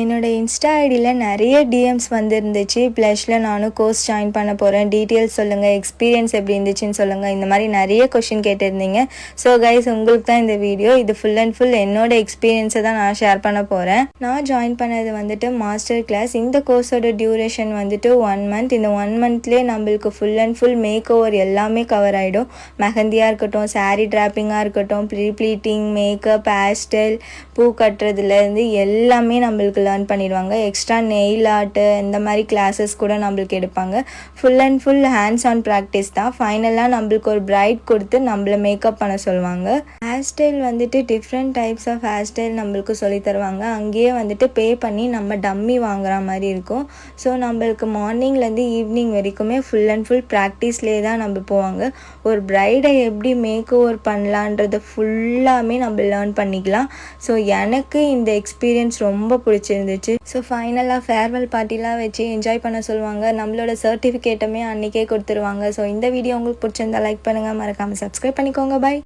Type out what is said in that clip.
என்னோட இன்ஸ்டா ஐடியில் நிறைய டிஎம்ஸ் வந்துருந்துச்சு. ப்ளஷில் நானும் கோர்ஸ் ஜாயின் பண்ண போகிறேன், டீட்டெயில்ஸ் சொல்லுங்கள், எக்ஸ்பீரியன்ஸ் எப்படி இருந்துச்சுன்னு சொல்லுங்கள், இந்த மாதிரி நிறைய கொஷின் கேட்டிருந்தீங்க. ஸோ கைஸ், உங்களுக்கு தான் இந்த வீடியோ. இது ஃபுல் அண்ட் ஃபுல் என்னோட எக்ஸ்பீரியன்ஸை தான் நான் ஷேர் பண்ண போகிறேன். நான் ஜாயின் பண்ணது வந்துட்டு மாஸ்டர் கிளாஸ். இந்த கோர்ஸோட டியூரேஷன் வந்துட்டு 1 மந்த். இந்த 1 மந்த்லேயே நம்மளுக்கு full and full makeover எல்லாமே கவர் ஆகிடும். மெஹந்தியாக இருக்கட்டும், சாரீ ட்ராப்பிங்காக இருக்கட்டும், ப்ளீட்டிங், மேக்கப், ஹேர் ஸ்டைல், பூ கட்டுறதுலேருந்து எல்லாமே நம்மளுக்கு லேர்ன் பண்ணிடுவாங்க. எக்ஸ்ட்ரா நெயில் ஆர்ட்டு இந்த மாதிரி கிளாஸஸ் கூட நம்மளுக்கு எடுப்பாங்க. Full and full hands on practice தான். ஃபைனலாக நம்மளுக்கு ஒரு பிரைட் கொடுத்து நம்மளை மேக்கப் பண்ண சொல்லுவாங்க. ஹேர் ஸ்டைல் வந்துட்டு different types of hair style நம்மளுக்கு சொல்லி தருவாங்க. அங்கேயே வந்துட்டு பே பண்ணி நம்ம டம்மி வாங்குற மாதிரி இருக்கும். ஸோ நம்மளுக்கு மார்னிங்லேருந்து ஈவினிங் வரைக்குமே ஃபுல் அண்ட் ஃபுல் ப்ராக்டிஸ்லேயே தான் நம்ம போவாங்க. ஒரு பிரைடை எப்படி மேக் ஓவர் பண்ணலான்றதை ஃபுல்லாமே நம்ம லேர்ன் பண்ணிக்கலாம். ஸோ எனக்கு இந்த எக்ஸ்பீரியன்ஸ் ரொம்ப பிடிச்சிருந்துச்சு. ஸோ ஃபைனலாக ஃபேர்வெல் பார்ட்டிலாம் வச்சு என்ஜாய் பண்ண சொல்லுவாங்க. நம்மளோட சர்டிஃபிகேட்டுமே அன்றைக்கே கொடுத்துருவாங்க. ஸோ இந்த வீடியோ உங்களுக்கு பிடிச்சிருந்தா லைக் பண்ணுங்கள், மறக்காமல் சப்ஸ்கிரைப் பண்ணிக்கோங்க. பாய்.